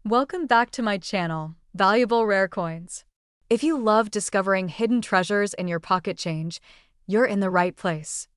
Welcome back to my channel, Valuable Rare Coins. If you love discovering hidden treasures in your pocket change, you're in the right place.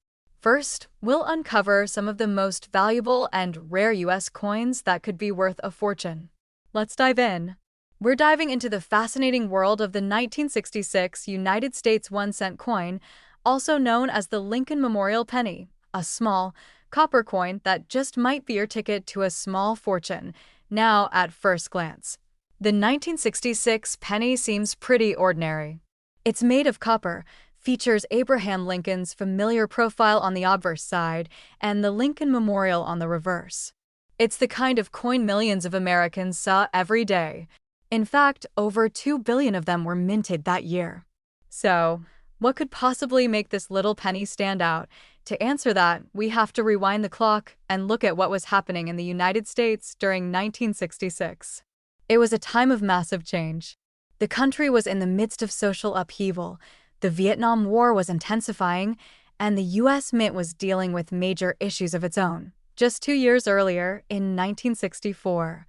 First, we'll uncover some of the most valuable and rare US coins that could be worth a fortune. Let's dive in. We're diving into the fascinating world of the 1966 United States 1-cent coin, also known as the Lincoln Memorial Penny, a small, copper coin that just might be your ticket to a small fortune. Now, at first glance, the 1966 penny seems pretty ordinary. It's made of copper, features Abraham Lincoln's familiar profile on the obverse side and the Lincoln Memorial on the reverse. It's the kind of coin millions of Americans saw every day. In fact, over 2 billion of them were minted that year. So, what could possibly make this little penny stand out? To answer that, we have to rewind the clock and look at what was happening in the United States during 1966. It was a time of massive change. The country was in the midst of social upheaval, the Vietnam War was intensifying, and the U.S. Mint was dealing with major issues of its own. Just 2 years earlier, in 1964,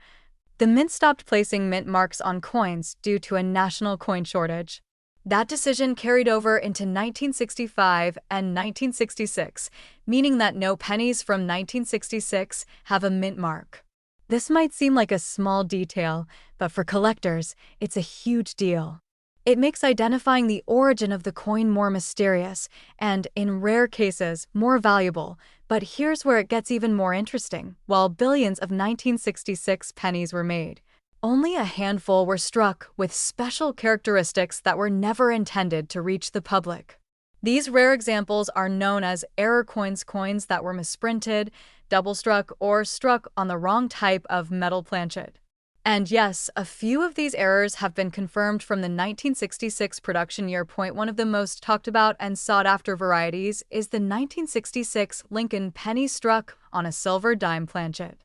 the Mint stopped placing mint marks on coins due to a national coin shortage. That decision carried over into 1965 and 1966, meaning that no pennies from 1966 have a mint mark. This might seem like a small detail, but for collectors, it's a huge deal. It makes identifying the origin of the coin more mysterious and, in rare cases, more valuable. But here's where it gets even more interesting. While billions of 1966 pennies were made, only a handful were struck with special characteristics that were never intended to reach the public. These rare examples are known as error coins, coins that were misprinted, double-struck, or struck on the wrong type of metal planchet. And yes, a few of these errors have been confirmed from the 1966 production year. One of the most talked about and sought-after varieties is the 1966 Lincoln penny struck on a silver dime planchet.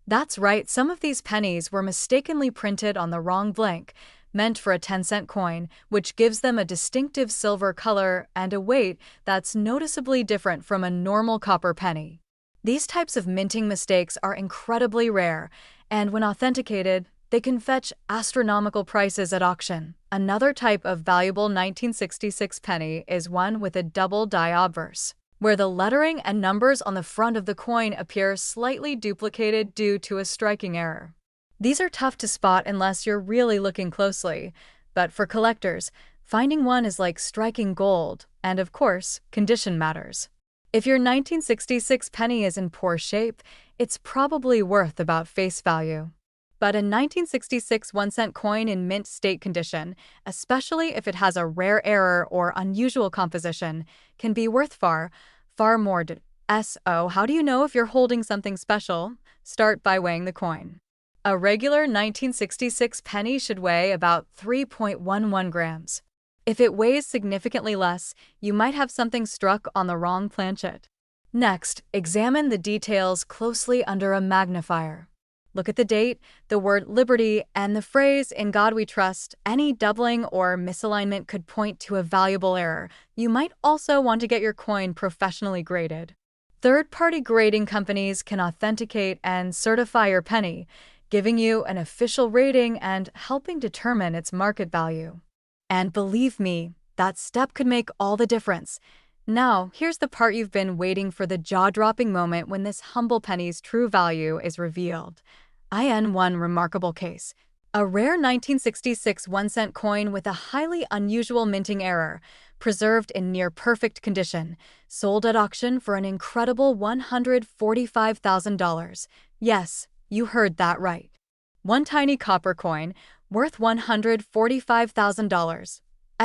That's right, some of these pennies were mistakenly printed on the wrong blank, meant for a 10-cent coin, which gives them a distinctive silver color and a weight that's noticeably different from a normal copper penny. These types of minting mistakes are incredibly rare, and when authenticated, they can fetch astronomical prices at auction. Another type of valuable 1966 penny is one with a double die obverse, where the lettering and numbers on the front of the coin appear slightly duplicated due to a striking error. These are tough to spot unless you're really looking closely, but for collectors, finding one is like striking gold, and of course, condition matters. If your 1966 penny is in poor shape, it's probably worth about face value. But a 1966 1-cent coin in mint state condition, especially if it has a rare error or unusual composition, can be worth far more. So, how do you know if you're holding something special? Start by weighing the coin. A regular 1966 penny should weigh about 3.11 grams. If it weighs significantly less, you might have something struck on the wrong planchet. Next, examine the details closely under a magnifier. Look at the date, the word liberty, and the phrase, "In God we trust." Any doubling or misalignment could point to a valuable error. You might also want to get your coin professionally graded. Third-party grading companies can authenticate and certify your penny, giving you an official rating and helping determine its market value. And believe me, that step could make all the difference. Now, here's the part you've been waiting for, the jaw-dropping moment when this humble penny's true value is revealed. In one remarkable case, a rare 1966 1-cent coin with a highly unusual minting error, preserved in near-perfect condition, sold at auction for an incredible $145,000. Yes, you heard that right. One tiny copper coin, worth $145,000.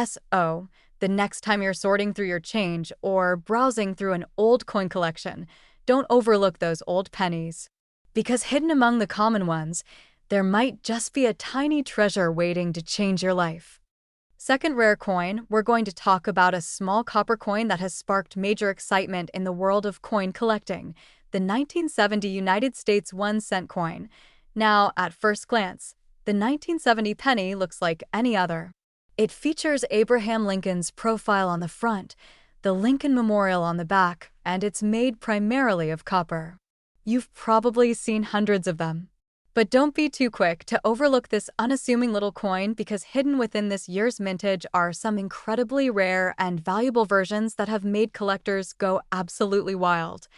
So, the next time you're sorting through your change or browsing through an old coin collection, don't overlook those old pennies. Because hidden among the common ones, there might just be a tiny treasure waiting to change your life. Second rare coin, we're going to talk about a small copper coin that has sparked major excitement in the world of coin collecting, the 1970 United States 1-cent coin. Now, at first glance, the 1970 penny looks like any other. It features Abraham Lincoln's profile on the front, the Lincoln Memorial on the back, and it's made primarily of copper. You've probably seen hundreds of them. But don't be too quick to overlook this unassuming little coin, because hidden within this year's mintage are some incredibly rare and valuable versions that have made collectors go absolutely wild.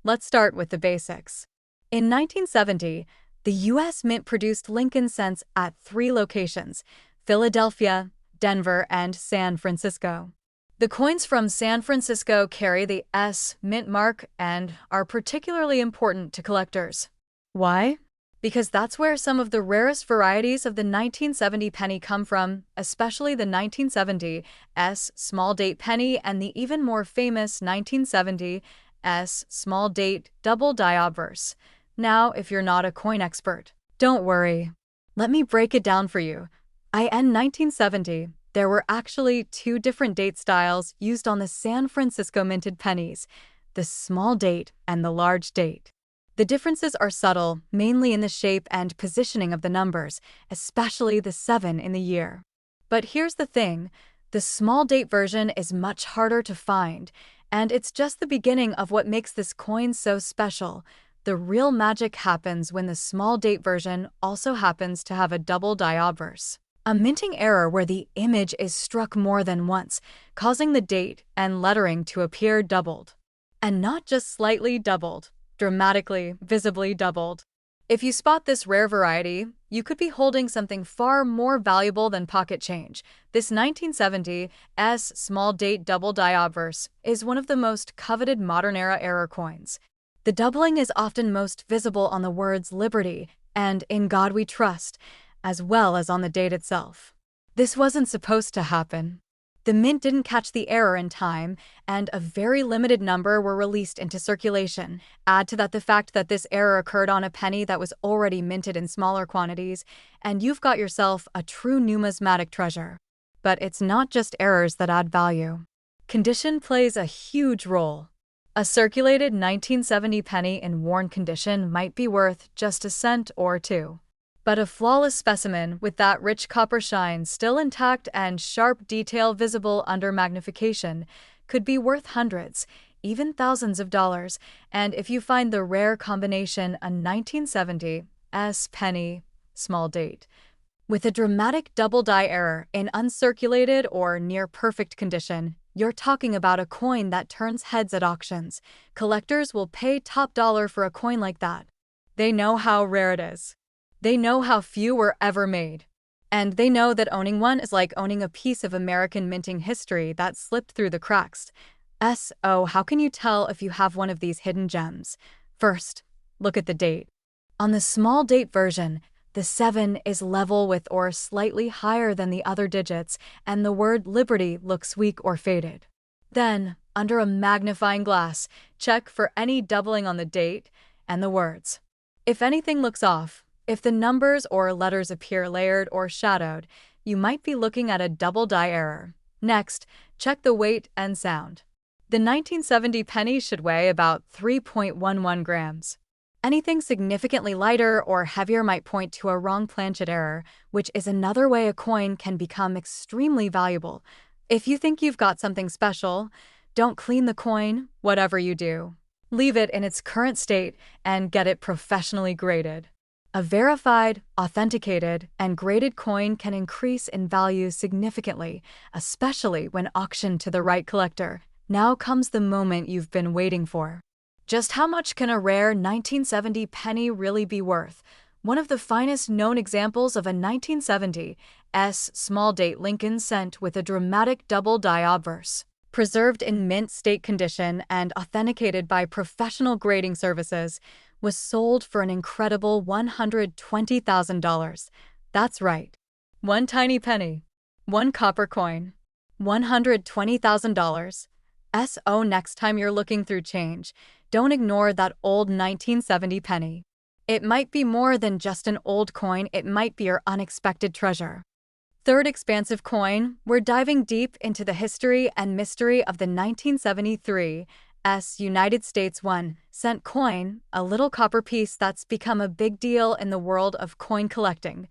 Let's start with the basics. In 1970, the U.S. Mint produced Lincoln cents at 3 locations: Philadelphia, Denver, and San Francisco. The coins from San Francisco carry the S Mint mark and are particularly important to collectors. Why? Because that's where some of the rarest varieties of the 1970 penny come from, especially the 1970 S small date penny and the even more famous 1970 S small date double die obverse. Now, if you're not a coin expert, don't worry. Let me break it down for you. In 1970, there were actually 2 different date styles used on the San Francisco minted pennies: the small date and the large date. The differences are subtle, mainly in the shape and positioning of the numbers, especially the 7 in the year. But here's the thing, the small date version is much harder to find, and it's just the beginning of what makes this coin so special. The real magic happens when the small date version also happens to have a double die obverse, a minting error where the image is struck more than once, causing the date and lettering to appear doubled. And not just slightly doubled, dramatically, visibly doubled. If you spot this rare variety, you could be holding something far more valuable than pocket change. This 1970 S small date double die obverse is one of the most coveted modern-era error coins. The doubling is often most visible on the words Liberty and In God We Trust, as well as on the date itself. This wasn't supposed to happen. The mint didn't catch the error in time, and a very limited number were released into circulation. Add to that the fact that this error occurred on a penny that was already minted in smaller quantities, and you've got yourself a true numismatic treasure. But it's not just errors that add value. Condition plays a huge role. A circulated 1970 penny in worn condition might be worth just a cent or 2. But a flawless specimen with that rich copper shine still intact and sharp detail visible under magnification could be worth hundreds, even thousands of dollars. And if you find the rare combination, a 1970 S penny, small date, with a dramatic double die error in uncirculated or near perfect condition, you're talking about a coin that turns heads at auctions. Collectors will pay top dollar for a coin like that. They know how rare it is. They know how few were ever made. And they know that owning one is like owning a piece of American minting history that slipped through the cracks. How can you tell if you have one of these hidden gems? First, look at the date. On the small date version, the 7 is level with or slightly higher than the other digits, and the word Liberty looks weak or faded. Then, under a magnifying glass, check for any doubling on the date and the words. If anything looks off, if the numbers or letters appear layered or shadowed, you might be looking at a double die error. Next, check the weight and sound. The 1970 penny should weigh about 3.11 grams. Anything significantly lighter or heavier might point to a wrong planchet error, which is another way a coin can become extremely valuable. If you think you've got something special, don't clean the coin, whatever you do. Leave it in its current state and get it professionally graded. A verified, authenticated, and graded coin can increase in value significantly, especially when auctioned to the right collector. Now comes the moment you've been waiting for. Just how much can a rare 1970 penny really be worth? One of the finest known examples of a 1970 S small date Lincoln cent with a dramatic double die obverse, preserved in mint state condition and authenticated by professional grading services, was sold for an incredible $120,000. That's right. One tiny penny. One copper coin. $120,000. Next time you're looking through change, don't ignore that old 1970 penny. It might be more than just an old coin, it might be your unexpected treasure. Third expansive coin, we're diving deep into the history and mystery of the 1973 United States 1 cent coin, a little copper piece that's become a big deal in the world of coin collecting.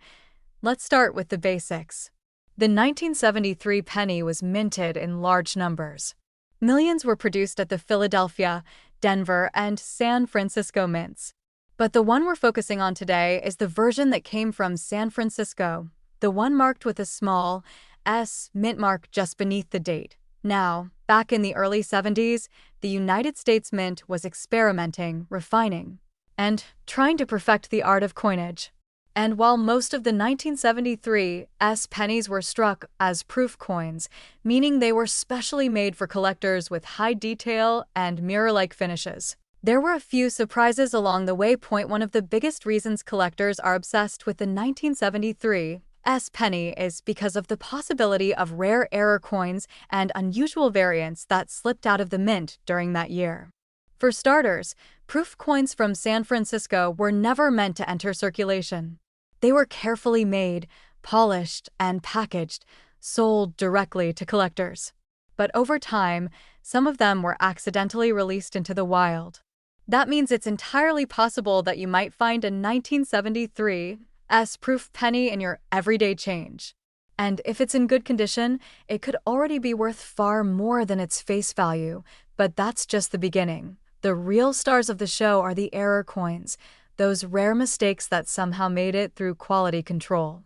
Let's start with the basics. The 1973 penny was minted in large numbers. Millions were produced at the Philadelphia, Denver, and San Francisco mints. But the one we're focusing on today is the version that came from San Francisco, the one marked with a small S mint mark just beneath the date. Now, back in the early 70s, the United States Mint was experimenting, refining, and trying to perfect the art of coinage. And while most of the 1973 S pennies were struck as proof coins, meaning they were specially made for collectors with high detail and mirror-like finishes, there were a few surprises along the way. One of the biggest reasons collectors are obsessed with the 1973 S penny is because of the possibility of rare error coins and unusual variants that slipped out of the mint during that year. For starters, proof coins from San Francisco were never meant to enter circulation. They were carefully made, polished, and packaged, sold directly to collectors. But over time, some of them were accidentally released into the wild. That means it's entirely possible that you might find a 1973 S proof penny in your everyday change. And if it's in good condition, it could already be worth far more than its face value. But that's just the beginning. The real stars of the show are the error coins, those rare mistakes that somehow made it through quality control.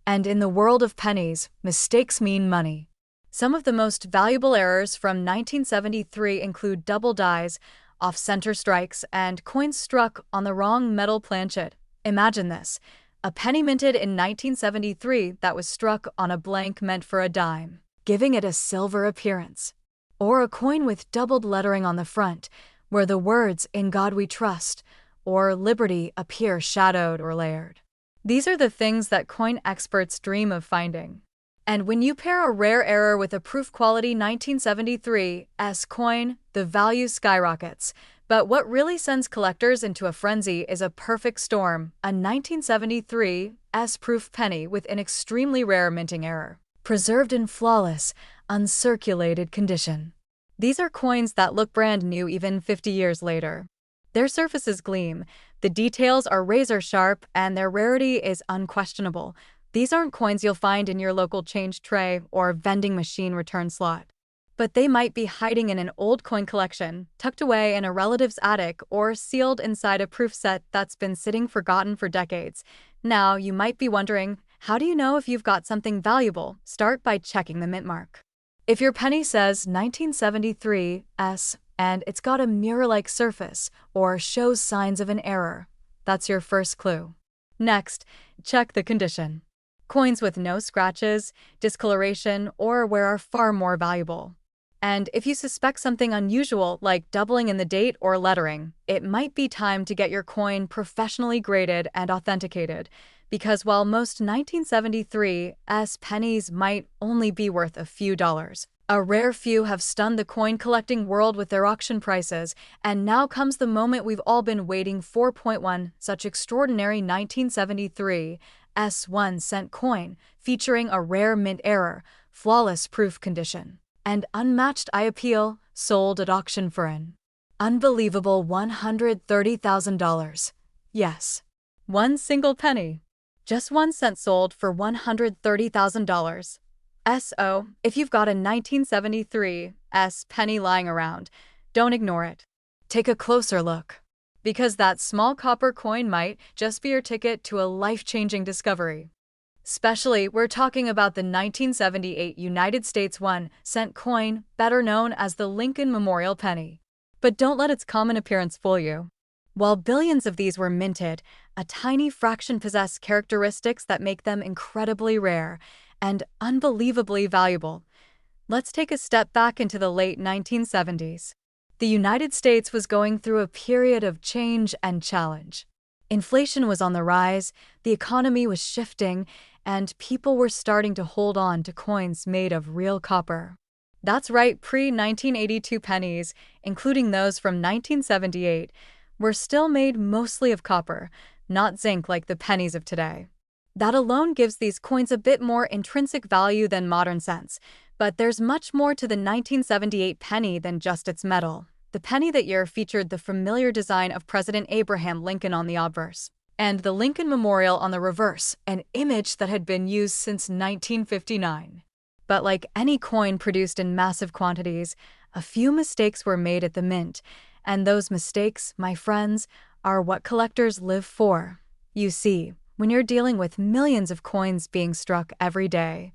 And in the world of pennies, mistakes mean money. Some of the most valuable errors from 1973 include double dies, off-center strikes, and coins struck on the wrong metal planchet. Imagine this. A penny minted in 1973 that was struck on a blank meant for a dime, giving it a silver appearance. Or a coin with doubled lettering on the front, where the words "In God We Trust" or "Liberty" appear shadowed or layered. These are the things that coin experts dream of finding. And when you pair a rare error with a proof-quality 1973 S coin, the value skyrockets. But what really sends collectors into a frenzy is a perfect storm, a 1973 S proof penny with an extremely rare minting error, preserved in flawless, uncirculated condition. These are coins that look brand new even 50 years later. Their surfaces gleam, the details are razor-sharp, and their rarity is unquestionable. These aren't coins you'll find in your local change tray or vending machine return slot. But they might be hiding in an old coin collection, tucked away in a relative's attic, or sealed inside a proof set that's been sitting forgotten for decades. Now, you might be wondering, how do you know if you've got something valuable? Start by checking the mint mark. If your penny says 1973 S and it's got a mirror-like surface or shows signs of an error, that's your first clue. Next, check the condition. Coins with no scratches, discoloration, or wear are far more valuable. And if you suspect something unusual, like doubling in the date or lettering, it might be time to get your coin professionally graded and authenticated, because while most 1973 S pennies might only be worth a few dollars, a rare few have stunned the coin collecting world with their auction prices, and now comes the moment we've all been waiting for. One such extraordinary 1973 S 1-cent coin, featuring a rare mint error, flawless proof condition, and unmatched eye appeal, sold at auction for an unbelievable $130,000. Yes, one single penny. Just 1 cent sold for $130,000. So, if you've got a 1973 S penny lying around, don't ignore it. Take a closer look, because that small copper coin might just be your ticket to a life-changing discovery. Especially, we're talking about the 1978 United States 1-cent coin, better known as the Lincoln Memorial Penny. But don't let its common appearance fool you. While billions of these were minted, a tiny fraction possess characteristics that make them incredibly rare and unbelievably valuable. Let's take a step back into the late 1970s. The United States was going through a period of change and challenge. Inflation was on the rise, the economy was shifting, and people were starting to hold on to coins made of real copper. That's right, pre-1982 pennies, including those from 1978, were still made mostly of copper, not zinc like the pennies of today. That alone gives these coins a bit more intrinsic value than modern cents, but there's much more to the 1978 penny than just its metal. The penny that year featured the familiar design of President Abraham Lincoln on the obverse, and the Lincoln Memorial on the reverse, an image that had been used since 1959. But like any coin produced in massive quantities, a few mistakes were made at the mint, and those mistakes, my friends, are what collectors live for. You see, when you're dealing with millions of coins being struck every day,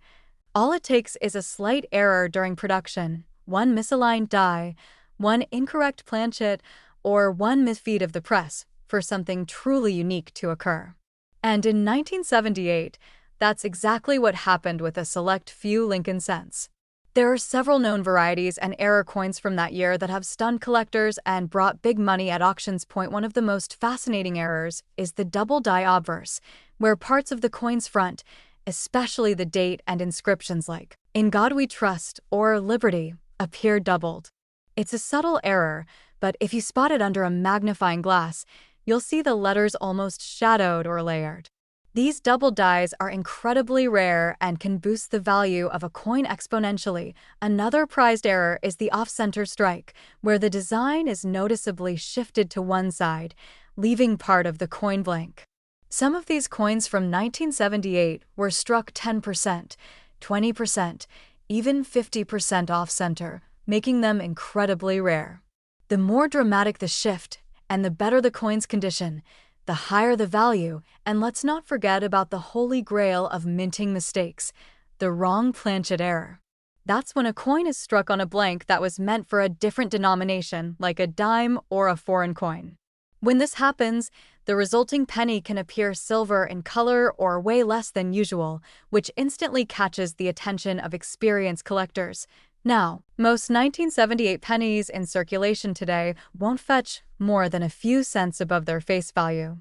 all it takes is a slight error during production, one misaligned die, one incorrect planchet, or one misfeed of the press for something truly unique to occur. And in 1978, that's exactly what happened with a select few Lincoln cents. There are several known varieties and error coins from that year that have stunned collectors and brought big money at auctions. One of the most fascinating errors is the double die obverse, where parts of the coin's front, especially the date and inscriptions like "In God We Trust" or "Liberty," appear doubled. It's a subtle error, but if you spot it under a magnifying glass, you'll see the letters almost shadowed or layered. These double dies are incredibly rare and can boost the value of a coin exponentially. Another prized error is the off-center strike, where the design is noticeably shifted to one side, leaving part of the coin blank. Some of these coins from 1978 were struck 10%, 20%, even 50% off-center, making them incredibly rare. The more dramatic the shift, and the better the coin's condition, the higher the value. And let's not forget about the holy grail of minting mistakes, the wrong planchet error. That's when a coin is struck on a blank that was meant for a different denomination, like a dime or a foreign coin. When this happens, the resulting penny can appear silver in color or way less than usual, which instantly catches the attention of experienced collectors. Now, most 1978 pennies in circulation today won't fetch more than a few cents above their face value.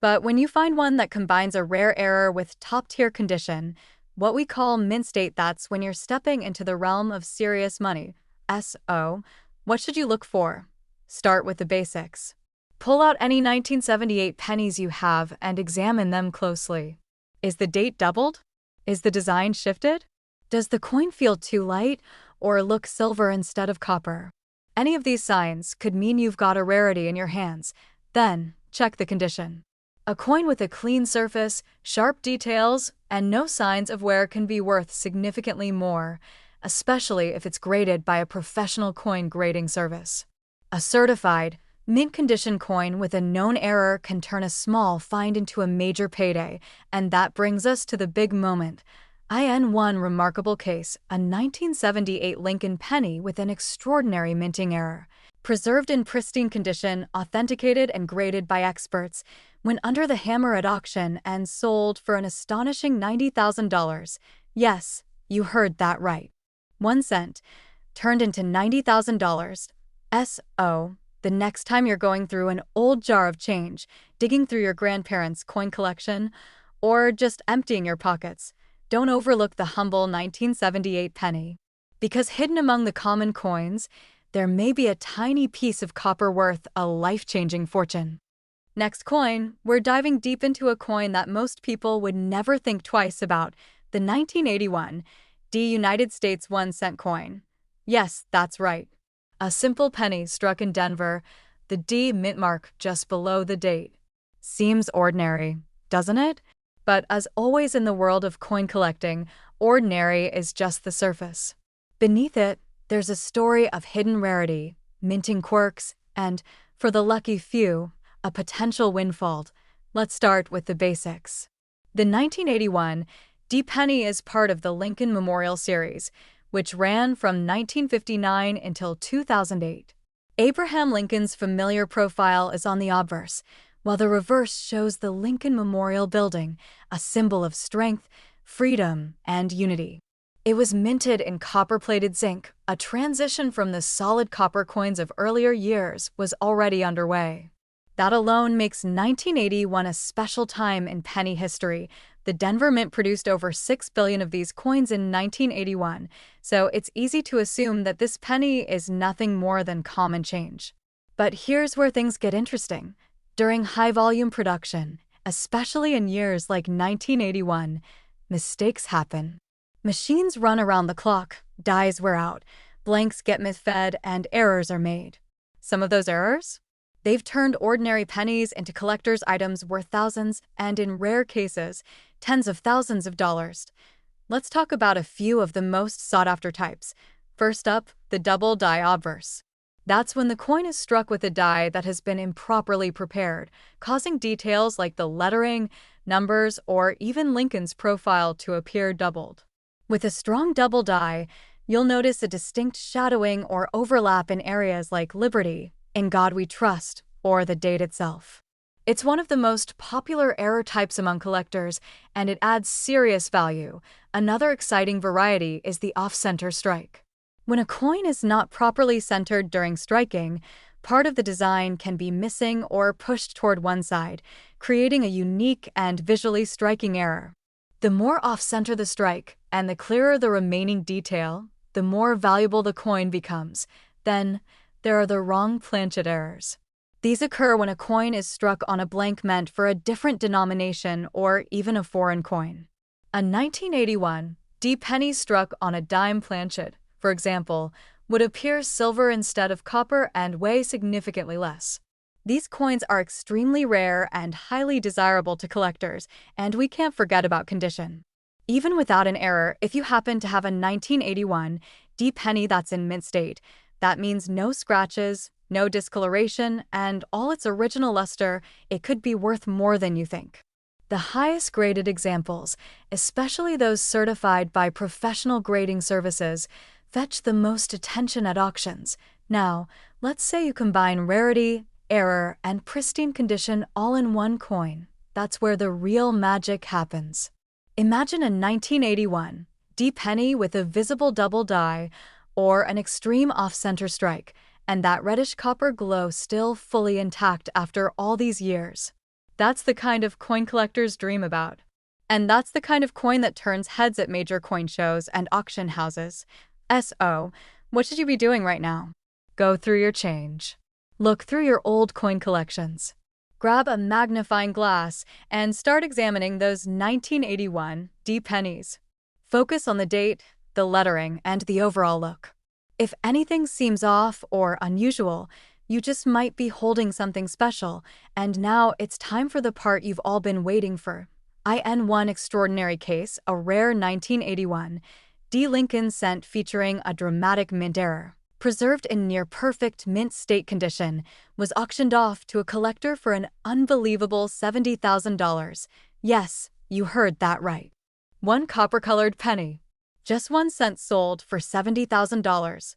But when you find one that combines a rare error with top-tier condition, what we call mint state, that's when you're stepping into the realm of serious money. So, what should you look for? Start with the basics. Pull out any 1978 pennies you have and examine them closely. Is the date doubled? Is the design shifted? Does the coin feel too light or look silver instead of copper? Any of these signs could mean you've got a rarity in your hands. Then, check the condition. A coin with a clean surface, sharp details, and no signs of wear can be worth significantly more, especially if it's graded by a professional coin grading service. A certified, mint condition coin with a known error can turn a small find into a major payday, and that brings us to the big moment. In one remarkable case, a 1978 Lincoln penny with an extraordinary minting error. Preserved in pristine condition, authenticated and graded by experts, went under the hammer at auction and sold for an astonishing $90,000. Yes, you heard that right. 1 cent turned into $90,000. The next time you're going through an old jar of change, digging through your grandparents' coin collection, or just emptying your pockets, don't overlook the humble 1978 penny. Because hidden among the common coins, there may be a tiny piece of copper worth a life-changing fortune. Next coin, we're diving deep into a coin that most people would never think twice about, the 1981 United States 1 cent coin. Yes, that's right. A simple penny struck in Denver, the D mint mark just below the date. Seems ordinary, doesn't it? But as always in the world of coin collecting, ordinary is just the surface. Beneath it, there's a story of hidden rarity, minting quirks, and, for the lucky few, a potential windfall. Let's start with the basics. The 1981 D penny is part of the Lincoln Memorial Series, which ran from 1959 until 2008. Abraham Lincoln's familiar profile is on the obverse, while the reverse shows the Lincoln Memorial Building, a symbol of strength, freedom, and unity. It was minted in copper-plated zinc. A transition from the solid copper coins of earlier years was already underway. That alone makes 1981 a special time in penny history. The Denver Mint produced over 6 billion of these coins in 1981, so it's easy to assume that this penny is nothing more than common change. But here's where things get interesting. During high-volume production, especially in years like 1981, mistakes happen. Machines run around the clock, dies wear out, blanks get misfed, and errors are made. Some of those errors? They've turned ordinary pennies into collector's items worth thousands, and in rare cases, tens of thousands of dollars. Let's talk about a few of the most sought-after types. First up, the double die obverse. That's when the coin is struck with a die that has been improperly prepared, causing details like the lettering, numbers, or even Lincoln's profile to appear doubled. With a strong double die, you'll notice a distinct shadowing or overlap in areas like Liberty, In God We Trust, or the date itself. It's one of the most popular error types among collectors, and it adds serious value. Another exciting variety is the off-center strike. When a coin is not properly centered during striking, part of the design can be missing or pushed toward one side, creating a unique and visually striking error. The more off-center the strike, and the clearer the remaining detail, the more valuable the coin becomes. Then, there are the wrong planchet errors. These occur when a coin is struck on a blank meant for a different denomination or even a foreign coin. A 1981 D penny struck on a dime planchet, for example, would appear silver instead of copper and weigh significantly less. These coins are extremely rare and highly desirable to collectors, and we can't forget about condition. Even without an error, if you happen to have a 1981 D penny that's in mint state, that means no scratches, no discoloration, and all its original luster, it could be worth more than you think. The highest graded examples, especially those certified by professional grading services, fetch the most attention at auctions. Now, let's say you combine rarity, error, and pristine condition all in one coin. That's where the real magic happens. Imagine a 1981 D penny with a visible double die or an extreme off-center strike, and that reddish copper glow still fully intact after all these years. That's the kind of coin collectors dream about. And that's the kind of coin that turns heads at major coin shows and auction houses. So, what should you be doing right now? Go through your change. Look through your old coin collections. Grab a magnifying glass and start examining those 1981 D pennies. Focus on the date, the lettering, and the overall look. If anything seems off or unusual, you just might be holding something special, and now it's time for the part you've all been waiting for. In one extraordinary case, a rare 1981 D Lincoln cent featuring a dramatic mint error, preserved in near-perfect mint state condition, was auctioned off to a collector for an unbelievable $70,000. Yes, you heard that right. One copper-colored penny. Just 1 cent sold for $70,000.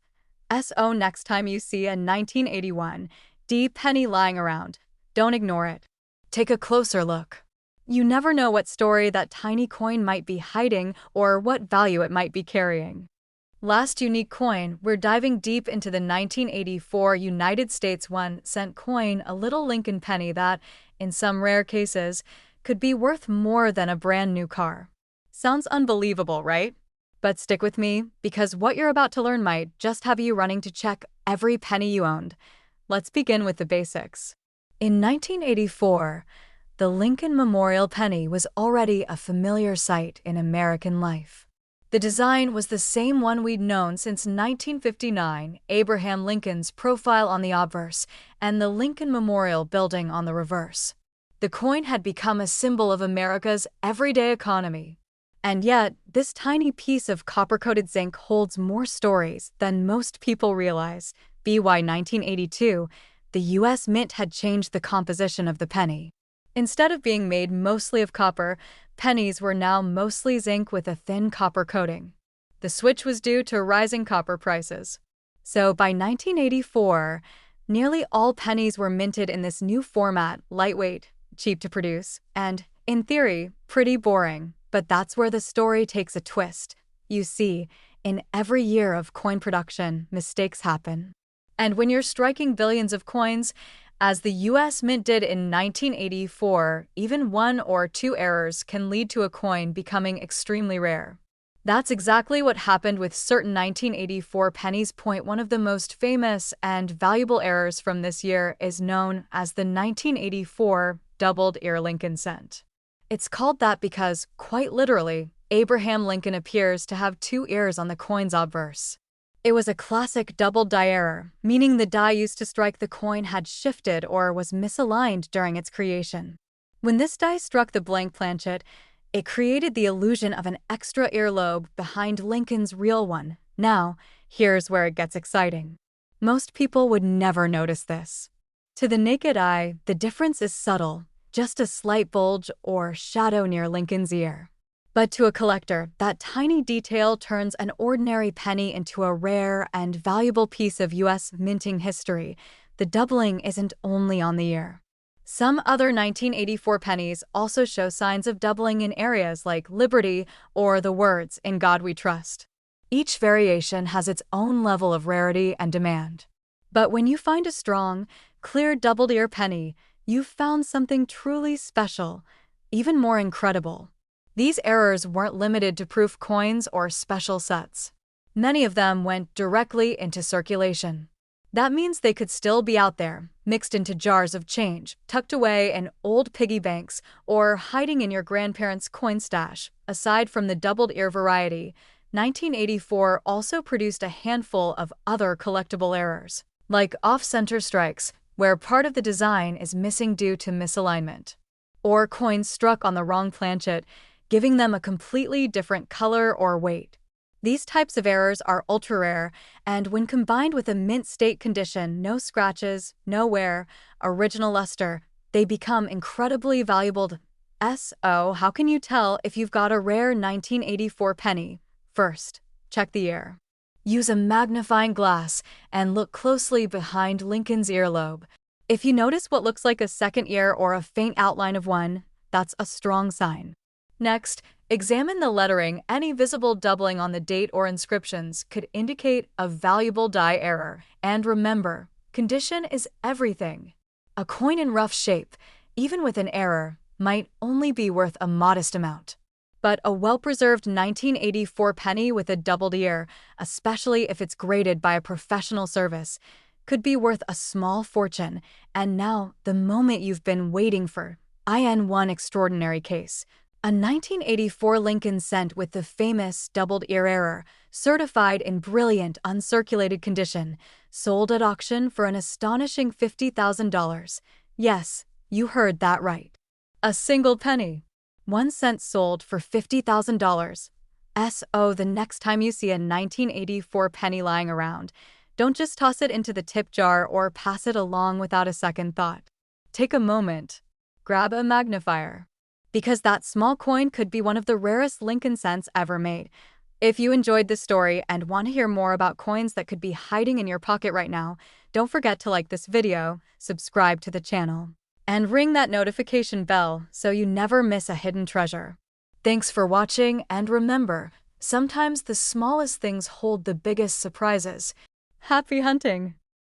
So next time you see a 1981 D penny lying around, don't ignore it. Take a closer look. You never know what story that tiny coin might be hiding or what value it might be carrying. Last unique coin, we're diving deep into the 1984 United States 1 cent coin, a little Lincoln penny that, in some rare cases, could be worth more than a brand new car. Sounds unbelievable, right? But stick with me, because what you're about to learn might just have you running to check every penny you owned. Let's begin with the basics. In 1984, the Lincoln Memorial penny was already a familiar sight in American life. The design was the same one we'd known since 1959, Abraham Lincoln's profile on the obverse and the Lincoln Memorial building on the reverse. The coin had become a symbol of America's everyday economy. And yet, this tiny piece of copper-coated zinc holds more stories than most people realize. By 1982, the U.S. Mint had changed the composition of the penny. Instead of being made mostly of copper, pennies were now mostly zinc with a thin copper coating. The switch was due to rising copper prices. So by 1984, nearly all pennies were minted in this new format, lightweight, cheap to produce, and, in theory, pretty boring. But that's where the story takes a twist. You see, in every year of coin production, mistakes happen. And when you're striking billions of coins, as the U.S. Mint did in 1984, even 1 or 2 errors can lead to a coin becoming extremely rare. That's exactly what happened with certain 1984 pennies. One of the most famous and valuable errors from this year is known as the 1984 doubled ear Lincoln cent. It's called that because, quite literally, Abraham Lincoln appears to have 2 ears on the coin's obverse. It was a classic double die error, meaning the die used to strike the coin had shifted or was misaligned during its creation. When this die struck the blank planchet, it created the illusion of an extra earlobe behind Lincoln's real one. Now, here's where it gets exciting. Most people would never notice this. To the naked eye, the difference is subtle, just a slight bulge or shadow near Lincoln's ear. But to a collector, that tiny detail turns an ordinary penny into a rare and valuable piece of U.S. minting history. The doubling isn't only on the ear. Some other 1984 pennies also show signs of doubling in areas like Liberty or the words "In God We Trust." Each variation has its own level of rarity and demand. But when you find a strong, clear doubled ear penny, you've found something truly special, even more incredible. These errors weren't limited to proof coins or special sets. Many of them went directly into circulation. That means they could still be out there, mixed into jars of change, tucked away in old piggy banks, or hiding in your grandparents' coin stash. Aside from the doubled ear variety, 1984 also produced a handful of other collectible errors, like off-center strikes, where part of the design is missing due to misalignment, or coins struck on the wrong planchet, giving them a completely different color or weight. These types of errors are ultra-rare, and when combined with a mint-state condition, no scratches, no wear, original luster, they become incredibly valuable. So, how can you tell if you've got a rare 1984 penny? First, check the ear. Use a magnifying glass and look closely behind Lincoln's earlobe. If you notice what looks like a second ear or a faint outline of one, that's a strong sign. Next, examine the lettering. Any visible doubling on the date or inscriptions could indicate a valuable die error. And remember, condition is everything. A coin in rough shape, even with an error, might only be worth a modest amount. But a well-preserved 1984 penny with a doubled ear, especially if it's graded by a professional service, could be worth a small fortune. And now, the moment you've been waiting for. In one extraordinary case, a 1984 Lincoln cent with the famous doubled ear error, certified in brilliant, uncirculated condition, sold at auction for an astonishing $50,000. Yes, you heard that right. A single penny. 1 cent sold for $50,000. So the next time you see a 1984 penny lying around, don't just toss it into the tip jar or pass it along without a second thought. Take a moment. Grab a magnifier. Because that small coin could be one of the rarest Lincoln cents ever made. If you enjoyed this story and want to hear more about coins that could be hiding in your pocket right now, don't forget to like this video, subscribe to the channel, and ring that notification bell so you never miss a hidden treasure. Thanks for watching, and remember, sometimes the smallest things hold the biggest surprises. Happy hunting!